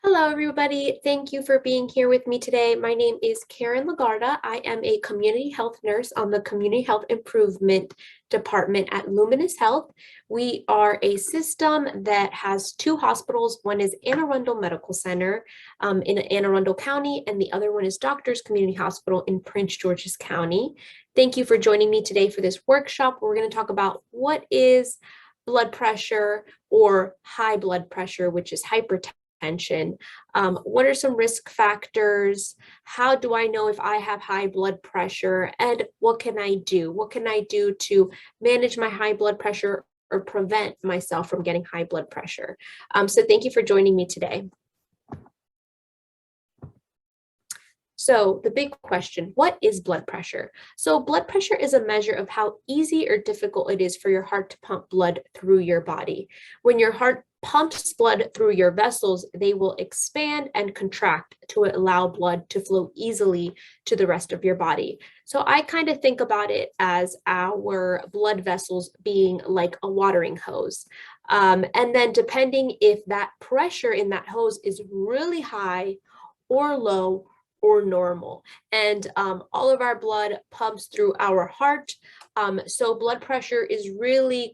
Hello, everybody. Thank you for being here with me today. My name is Karen Lagarda. I am a community health nurse on the Community Health Improvement Department at Luminous Health. We are a system that has two hospitals. One is Anne Arundel Medical Center in Anne Arundel County, and the other one is Doctors Community Hospital in Prince George's County. Thank you for joining me today for this workshop. We're going to talk about what is blood pressure or high blood pressure, which is hypertension. What are some risk factors? How do I know if I have high blood pressure? And what can I do? What can I do to manage my high blood pressure or prevent myself from getting high blood pressure? So thank you for joining me today. So the big question, what is blood pressure? So blood pressure is a measure of how easy or difficult it is for your heart to pump blood through your body. When your heart pumps blood through your vessels, they will expand and contract to allow blood to flow easily to the rest of your body. So I kind of think about it as our blood vessels being like a watering hose. And then depending if that pressure in that hose is really high or low, or normal. And all of our blood pumps through our heart. So blood pressure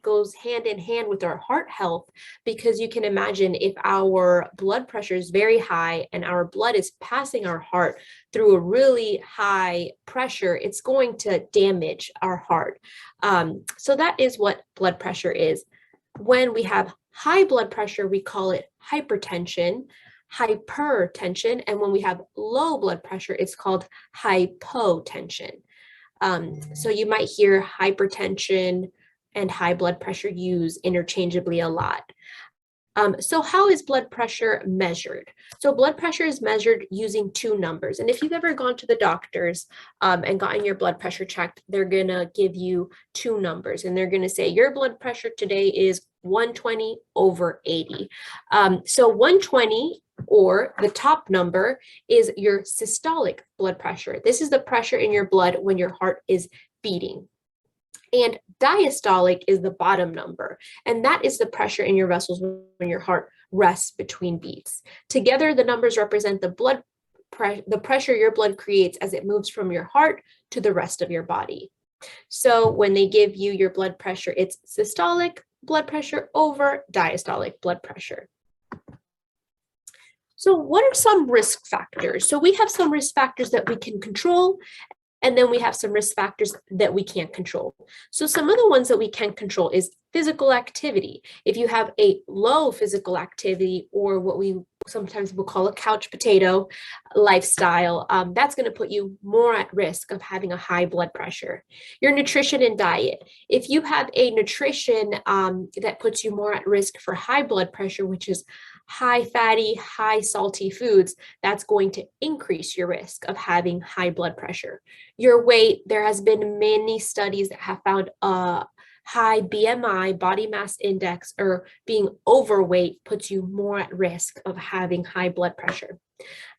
goes hand in hand with our heart health, because you can imagine if our blood pressure is very high and our blood is passing our heart through a really high pressure, it's going to damage our heart. So that is what blood pressure is. When we have high blood pressure, we call it hypertension. And when we have low blood pressure, it's called hypotension. So you might hear hypertension and high blood pressure used interchangeably a lot. So how is blood pressure measured? So blood pressure is measured using two numbers. And if you've ever gone to the doctors and gotten your blood pressure checked, they're going to give you two numbers. And they're going to say your blood pressure today is 120 over 80. So 120, or the top number, is your systolic blood pressure. This is the pressure in your blood when your heart is beating. And diastolic is the bottom number, and that is the pressure in your vessels when your heart rests between beats. Together, the numbers represent the pressure your blood creates as it moves from your heart to the rest of your body. So when they give you your blood pressure, it's systolic blood pressure over diastolic blood pressure. So what are some risk factors? So we have some risk factors that we can control, and then we have some risk factors that we can't control. So some of the ones that we can control is physical activity. If you have a low physical activity, or what we sometimes will call a couch potato lifestyle, that's going to put you more at risk of having a high blood pressure. Your nutrition and diet. If you have a nutrition that puts you more at risk for high blood pressure, which is high fatty, high salty foods, that's going to increase your risk of having high blood pressure. Your weight, there has been many studies that have found high BMI, body mass index, or being overweight puts you more at risk of having high blood pressure.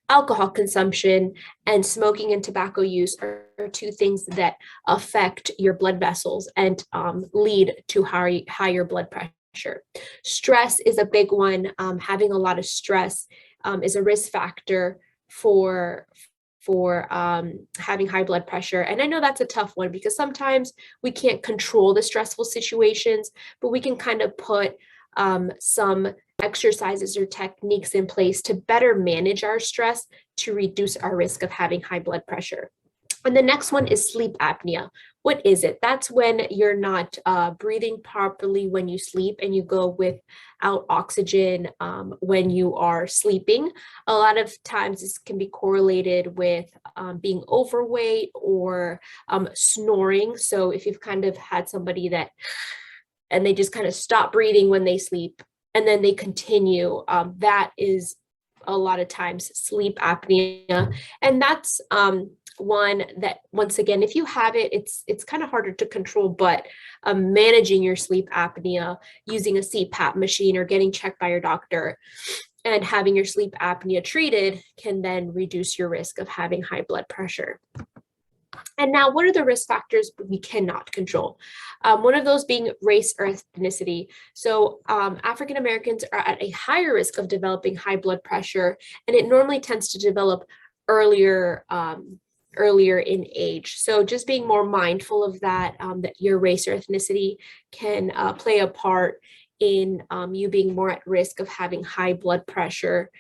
Alcohol consumption and smoking and tobacco use are two things that affect your blood vessels and lead to higher blood pressure. Stress is a big one. Having a lot of stress is a risk factor for having high blood pressure. And I know that's a tough one, because sometimes we can't control the stressful situations, but we can kind of put some exercises or techniques in place to better manage our stress to reduce our risk of having high blood pressure. And the next one is sleep apnea. What is it? That's when you're not breathing properly when you sleep, and you go without oxygen when you are sleeping. A lot of times this can be correlated with being overweight or snoring. So if you've kind of had somebody and they just kind of stop breathing when they sleep and then they continue, that is a lot of times sleep apnea. And that's one that, once again, if you have it, it's kind of harder to control, but managing your sleep apnea using a CPAP machine or getting checked by your doctor and having your sleep apnea treated can then reduce your risk of having high blood pressure. And now, what are the risk factors we cannot control? One of those being race or ethnicity. So African Americans are at a higher risk of developing high blood pressure, and it normally tends to develop earlier earlier in age. So just being more mindful of that, that your race or ethnicity can play a part in you being more at risk of having high blood pressure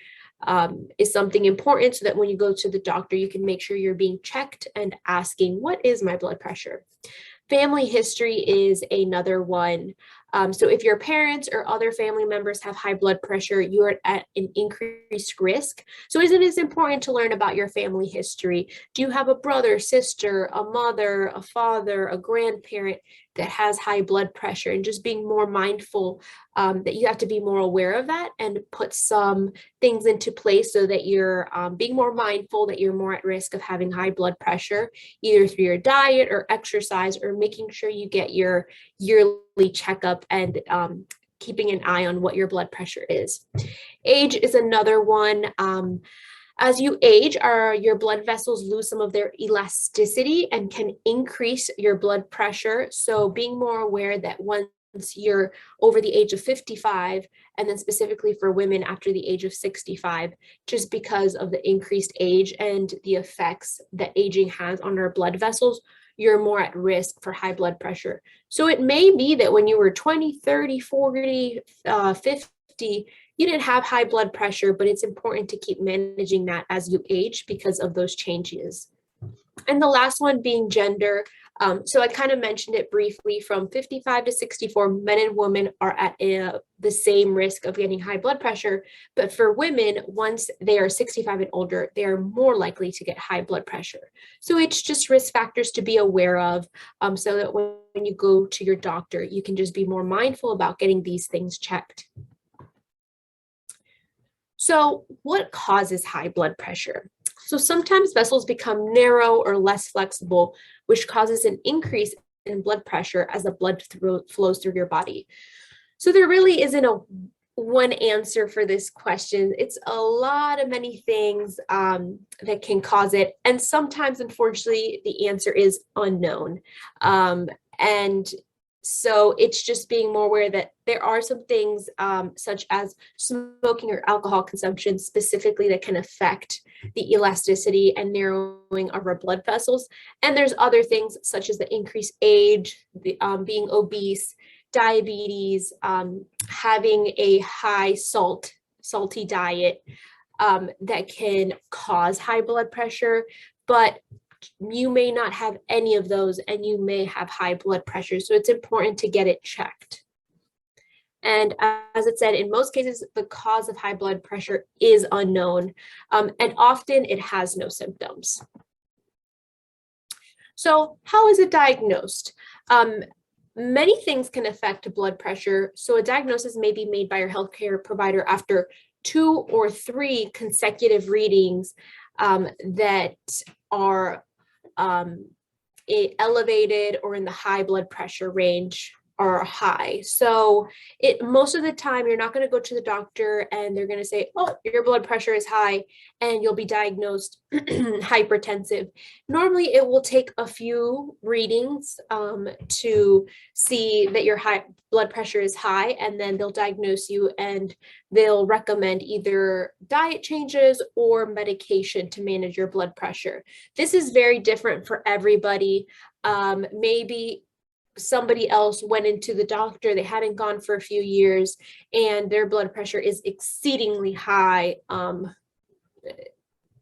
is something important, so that when you go to the doctor, you can make sure you're being checked and asking, what is my blood pressure? Family history is another one. So if your parents or other family members have high blood pressure, you are at an increased risk. So it is important to learn about your family history. Do you have a brother, sister, a mother, a father, a grandparent that has high blood pressure? And just being more mindful that you have to be more aware of that and put some things into place so that you're being more mindful that you're more at risk of having high blood pressure, either through your diet or exercise, or making sure you get your yearly checkup and keeping an eye on what your blood pressure is. Age is another one. As you age, your blood vessels lose some of their elasticity and can increase your blood pressure. So being more aware that once you're over the age of 55, and then specifically for women after the age of 65, just because of the increased age and the effects that aging has on our blood vessels, you're more at risk for high blood pressure. So it may be that when you were 20, 30, 40, 50, you didn't have high blood pressure, but it's important to keep managing that as you age because of those changes. And the last one being gender. So I kind of mentioned it briefly. From 55 to 64, men and women are at the same risk of getting high blood pressure. But for women, once they are 65 and older, they are more likely to get high blood pressure. So it's just risk factors to be aware of, so that when you go to your doctor, you can just be more mindful about getting these things checked. So what causes high blood pressure? So sometimes vessels become narrow or less flexible, which causes an increase in blood pressure as the blood flows through your body. So there really isn't a one answer for this question. It's a lot of many things that can cause it. And sometimes, unfortunately, the answer is unknown. And so it's just being more aware that there are some things such as smoking or alcohol consumption specifically that can affect the elasticity and narrowing of our blood vessels. And there's other things such as the increased age, being obese, diabetes, having a high salty diet that can cause high blood pressure. But you may not have any of those and you may have high blood pressure. So it's important to get it checked. And as it said, in most cases, the cause of high blood pressure is unknown, and often it has no symptoms. So how is it diagnosed? Many things can affect blood pressure. So a diagnosis may be made by your healthcare provider after 2 or 3 consecutive readings that are elevated or in the high blood pressure range are high. So most of the time you're not going to go to the doctor and they're going to say, oh, your blood pressure is high and you'll be diagnosed hypertensive. Normally it will take a few readings to see that your high blood pressure is high, and then they'll diagnose you and they'll recommend either diet changes or medication to manage your blood pressure. This is very different for everybody. Maybe somebody else went into the doctor, they hadn't gone for a few years, and their blood pressure is exceedingly high. An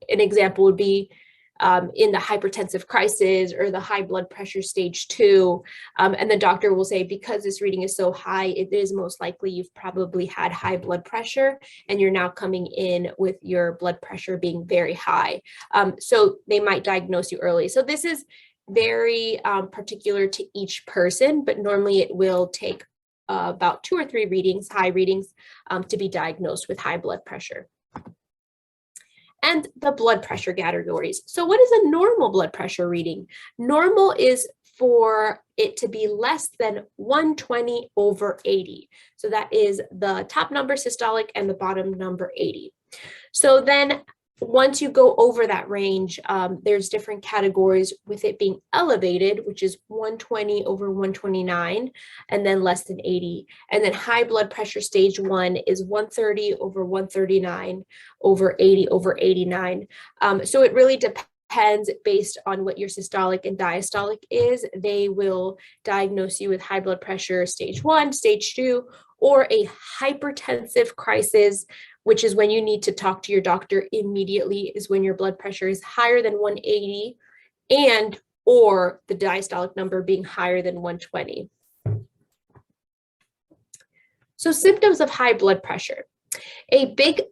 example would be in the hypertensive crisis or the high blood pressure stage 2. And the doctor will say, because this reading is so high, it is most likely you've probably had high blood pressure and you're now coming in with your blood pressure being very high. So they might diagnose you early. So this is very particular to each person, but normally it will take about 2 or 3 readings, high readings, to be diagnosed with high blood pressure. And the blood pressure categories. So what is a normal blood pressure reading? Normal is for it to be less than 120/80. So that is the top number systolic and the bottom number 80. So then Once you go over that range, there's different categories with it being elevated, which is 120 over 129, and then less than 80. And then high blood pressure stage 1 is 130 over 139 over 80 over 89. So it really depends based on what your systolic and diastolic is. They will diagnose you with high blood pressure stage 1, stage 2, or a hypertensive crisis, which is when you need to talk to your doctor immediately, is when your blood pressure is higher than 180 and or the diastolic number being higher than 120. So symptoms of high blood pressure. A big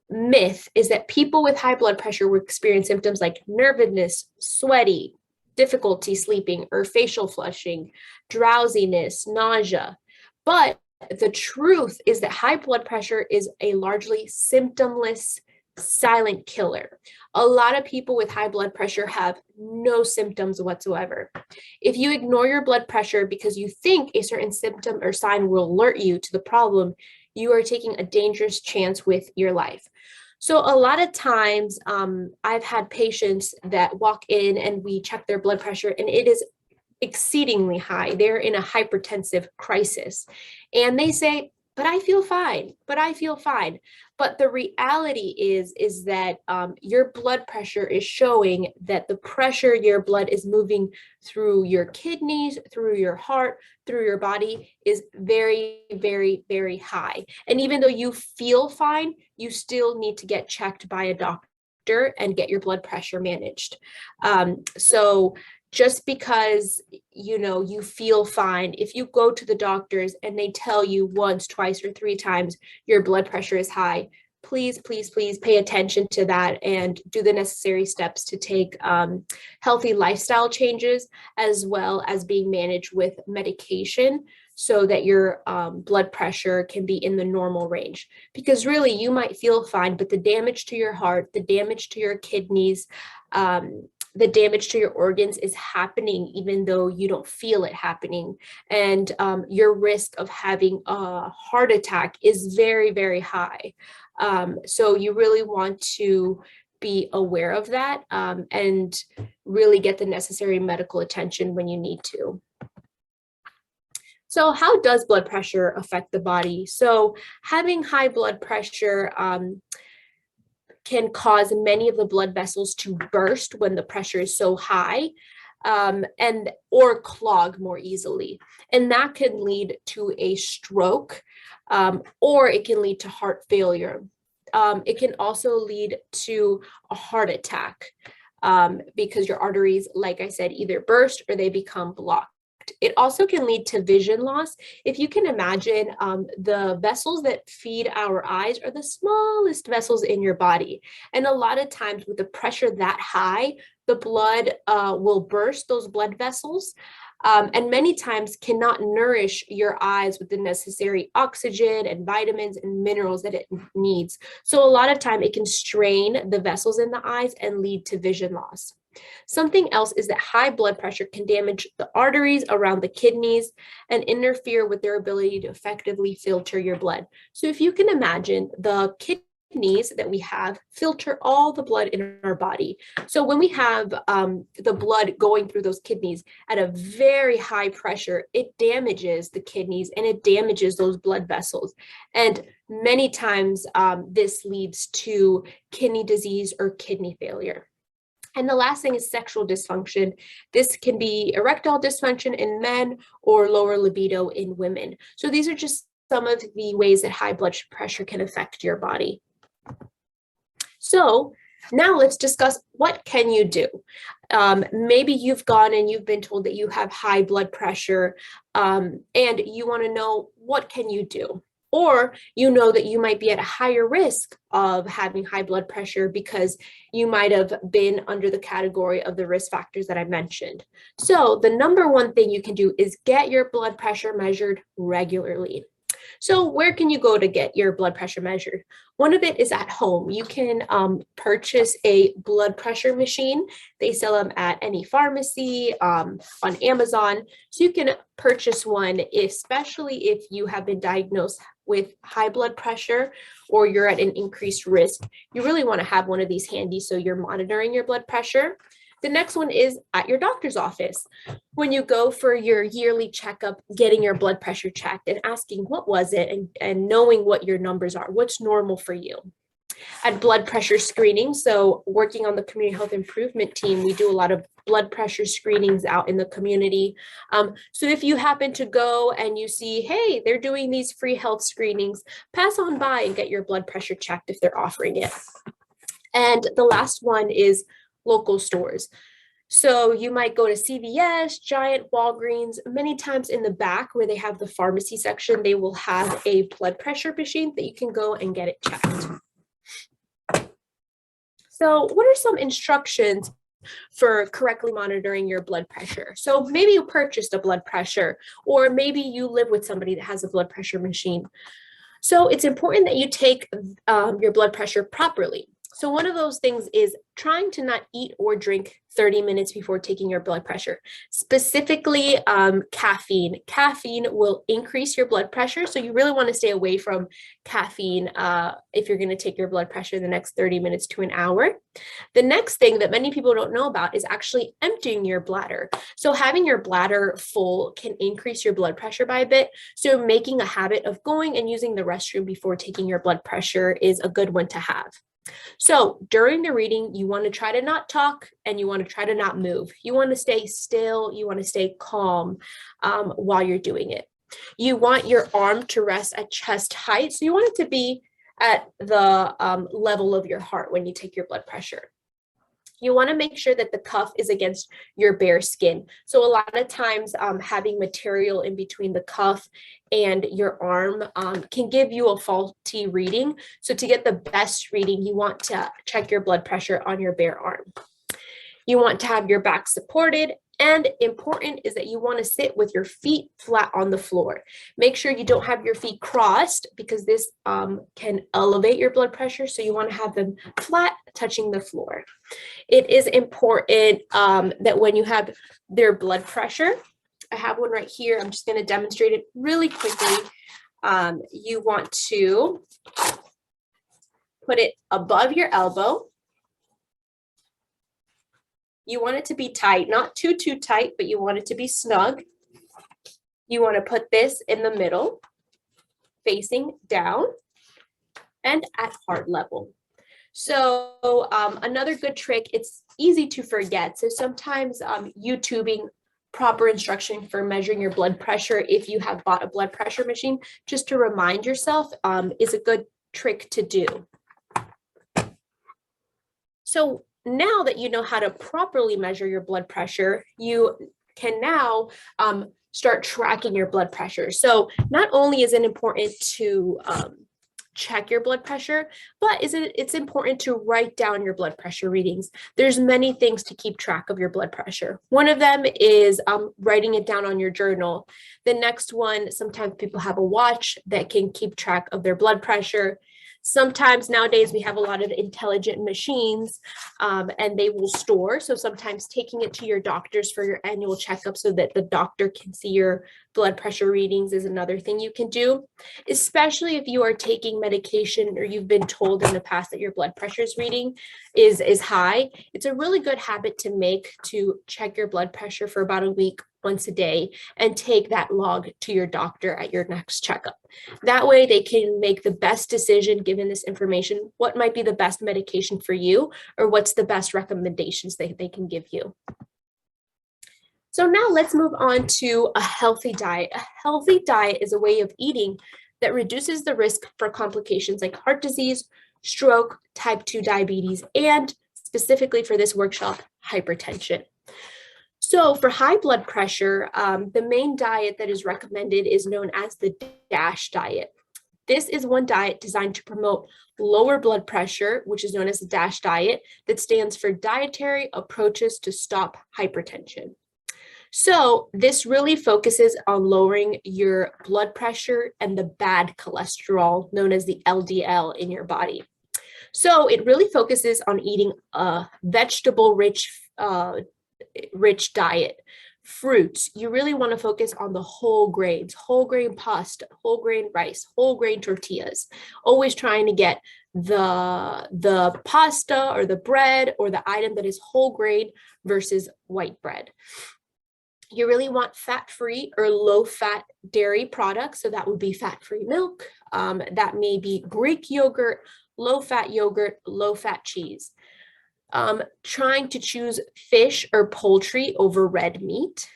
myth is that people with high blood pressure will experience symptoms like nervousness, sweaty, difficulty sleeping, or facial flushing, drowsiness, nausea. But the truth is that high blood pressure is a largely symptomless silent killer. A lot of people with high blood pressure have no symptoms whatsoever. If you ignore your blood pressure because you think a certain symptom or sign will alert you to the problem, you are taking a dangerous chance with your life. So a lot of times I've had patients that walk in and we check their blood pressure and it is exceedingly high. They're in a hypertensive crisis. And they say, but I feel fine, but I feel fine. But the reality is that your blood pressure is showing that the pressure your blood is moving through your kidneys, through your heart, through your body is very, very, very high. And even though you feel fine, you still need to get checked by a doctor and get your blood pressure managed. So just because, you feel fine, if you go to the doctors and they tell you once, twice, or 3 times your blood pressure is high, please, please, please pay attention to that and do the necessary steps to take healthy lifestyle changes, as well as being managed with medication so that your blood pressure can be in the normal range. Because really, you might feel fine, but the damage to your heart, the damage to your kidneys, the damage to your organs is happening even though you don't feel it happening. And your risk of having a heart attack is very, very high. So you really want to be aware of that and really get the necessary medical attention when you need to. So how does blood pressure affect the body? So having high blood pressure can cause many of the blood vessels to burst when the pressure is so high, or clog more easily. And that can lead to a stroke, or it can lead to heart failure. It can also lead to a heart attack because your arteries, like I said, either burst or they become blocked. It also can lead to vision loss. If you can imagine, the vessels that feed our eyes are the smallest vessels in your body. And a lot of times with the pressure that high, the blood will burst those blood vessels, and many times cannot nourish your eyes with the necessary oxygen and vitamins and minerals that it needs. So a lot of time it can strain the vessels in the eyes and lead to vision loss. Something else is that high blood pressure can damage the arteries around the kidneys and interfere with their ability to effectively filter your blood. So if you can imagine, the kidneys that we have filter all the blood in our body. So when we have the blood going through those kidneys at a very high pressure, it damages the kidneys and it damages those blood vessels. And many times this leads to kidney disease or kidney failure. And the last thing is sexual dysfunction. This can be erectile dysfunction in men or lower libido in women. So these are just some of the ways that high blood pressure can affect your body. So now let's discuss, what can you do? Maybe you've gone and you've been told that you have high blood pressure and you want to know, what can you do? Or you know that you might be at a higher risk of having high blood pressure because you might have been under the category of the risk factors that I mentioned. So the number one thing you can do is get your blood pressure measured regularly. So where can you go to get your blood pressure measured? One of it is at home. You can purchase a blood pressure machine. They sell them at any pharmacy, on Amazon. So you can purchase one, especially if you have been diagnosed with high blood pressure or you're at an increased risk, you really want to have one of these handy so you're monitoring your blood pressure. The next one is at your doctor's office. When you go for your yearly checkup, getting your blood pressure checked and asking what was it, and knowing what your numbers are, what's normal for you. At blood pressure screening, so working on the community health improvement team, we do a lot of blood pressure screenings out in the community. So if you happen to go and you see, hey, they're doing these free health screenings, pass on by and get your blood pressure checked if they're offering it. And the last one is local stores. So you might go to CVS, Giant, Walgreens. Many times in the back where they have the pharmacy section, they will have a blood pressure machine that you can go and get it checked. So what are some instructions for correctly monitoring your blood pressure? So maybe you purchased a blood pressure, or maybe you live with somebody that has a blood pressure machine. So it's important that you take your blood pressure properly. So one of those things is trying to not eat or drink 30 minutes before taking your blood pressure. Specifically, caffeine. Caffeine will increase your blood pressure, so you really want to stay away from caffeine if you're going to take your blood pressure in the next 30 minutes to an hour. The next thing that many people don't know about is actually emptying your bladder. So having your bladder full can increase your blood pressure by a bit. So making a habit of going and using the restroom before taking your blood pressure is a good one to have. So during the reading, you want to try to not talk and you want to try to not move. You want to stay still. You want to stay calm while you're doing it. You want your arm to rest at chest height. So you want it to be at the level of your heart when you take your blood pressure. You want to make sure that the cuff is against your bare skin. So a lot of times having material in between the cuff and your arm can give you a faulty reading. So to get the best reading, you want to check your blood pressure on your bare arm. You want to have your back supported. And important is that you want to sit with your feet flat on the floor. Make sure you don't have your feet crossed because this can elevate your blood pressure. So you want to have them flat, touching the floor. It is important that when you have their blood pressure, I have one right here. I'm just going to demonstrate it really quickly. You want to put it above your elbow. You want it to be tight, not too tight, but you want it to be snug. You want to put this in the middle, facing down and at heart level. So another good trick, it's easy to forget. So sometimes YouTubing proper instruction for measuring your blood pressure, if you have bought a blood pressure machine, just to remind yourself is a good trick to do. So now that you know how to properly measure your blood pressure, you can now start tracking your blood pressure. So not only is it important to check your blood pressure, but it's important to write down your blood pressure readings. There's many things to keep track of your blood pressure. One of them is writing it down on your journal. The next one, sometimes people have a watch that can keep track of their blood pressure. Sometimes nowadays we have a lot of intelligent machines and they will store. So sometimes taking it to your doctors for your annual checkup so that the doctor can see your blood pressure readings is another thing you can do, especially if you are taking medication or you've been told in the past that your blood pressure's reading is high. It's a really good habit to make to check your blood pressure for about a week, once a day, and take that log to your doctor at your next checkup. That way they can make the best decision given this information, what might be the best medication for you or what's the best recommendations they can give you. So now let's move on to a healthy diet. A healthy diet is a way of eating that reduces the risk for complications like heart disease, stroke, type 2 diabetes, and specifically for this workshop, hypertension. So for high blood pressure, the main diet that is recommended is known as the DASH diet. This is one diet designed to promote lower blood pressure, which is known as the DASH diet, that stands for Dietary Approaches to Stop Hypertension. So this really focuses on lowering your blood pressure and the bad cholesterol, known as the LDL, in your body. So it really focuses on eating a vegetable-rich diet. Fruits, you really want to focus on the whole grains, whole grain pasta, whole grain rice, whole grain tortillas, always trying to get the pasta or the bread or the item that is whole grain versus white bread. You really want fat-free or low-fat dairy products. So that would be fat-free milk. That may be Greek yogurt, low-fat yogurt, low-fat cheese. Trying to choose fish or poultry over red meat.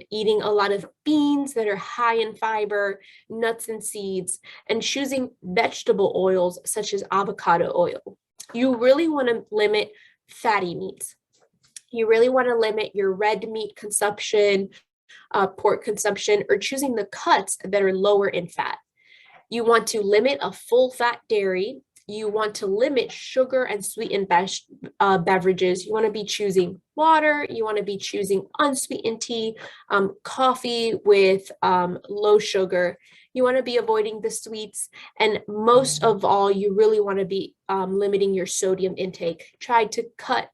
Eating a lot of beans that are high in fiber, nuts and seeds, and choosing vegetable oils such as avocado oil. You really want to limit fatty meats. You really want to limit your red meat consumption, pork consumption, or choosing the cuts that are lower in fat. You want to limit a full fat dairy. You want to limit sugar and sweetened beverages. You want to be choosing water. You want to be choosing unsweetened tea, coffee with low sugar. You want to be avoiding the sweets. And most of all, you really want to be limiting your sodium intake. Try to cut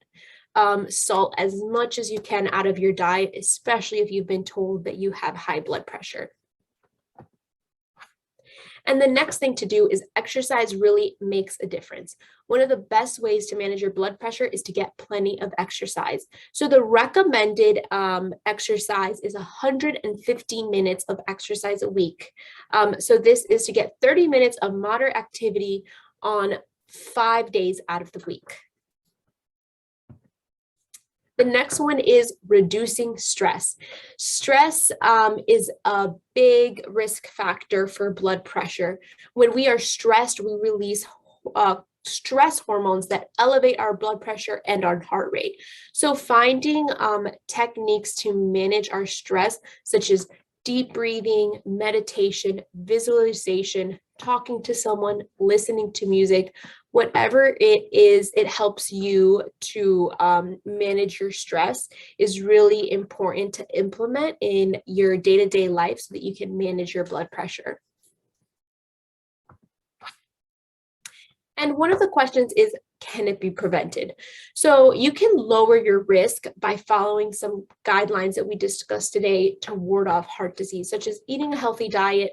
salt as much as you can out of your diet, especially if you've been told that you have high blood pressure. And the next thing to do is exercise really makes a difference. One of the best ways to manage your blood pressure is to get plenty of exercise. So the recommended exercise is 115 minutes of exercise a week. So this is to get 30 minutes of moderate activity on 5 days out of the week. The next one is reducing stress. Stress is a big risk factor for blood pressure. When we are stressed, we release stress hormones that elevate our blood pressure and our heart rate. So finding techniques to manage our stress, such as deep breathing, meditation, visualization, talking to someone, listening to music, whatever it is, it helps you to manage your stress is really important to implement in your day-to-day life so that you can manage your blood pressure. And one of the questions is, can it be prevented? So you can lower your risk by following some guidelines that we discussed today to ward off heart disease, such as eating a healthy diet,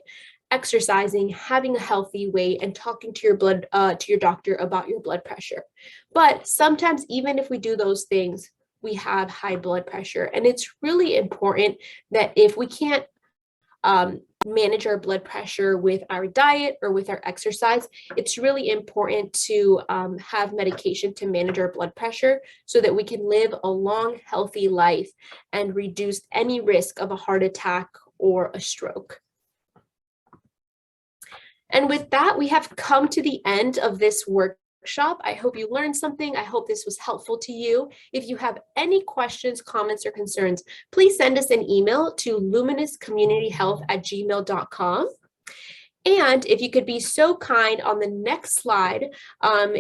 exercising, having a healthy weight, and talking to your doctor about your blood pressure. But sometimes, even if we do those things, we have high blood pressure. And it's really important that if we can't manage our blood pressure with our diet or with our exercise, it's really important to have medication to manage our blood pressure so that we can live a long, healthy life and reduce any risk of a heart attack or a stroke. And with that, we have come to the end of this workshop. I hope you learned something. I hope this was helpful to you. If you have any questions, comments, or concerns, please send us an email to luminouscommunityhealth@gmail.com. And if you could be so kind, on the next slide,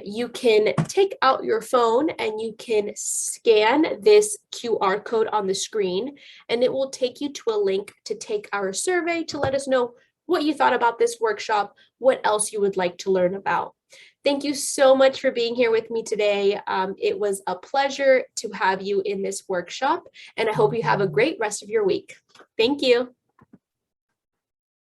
you can take out your phone and you can scan this QR code on the screen, and it will take you to a link to take our survey to let us know what you thought about this workshop, what else you would like to learn about. Thank you so much for being here with me today. It was a pleasure to have you in this workshop, and I hope you have a great rest of your week. Thank you.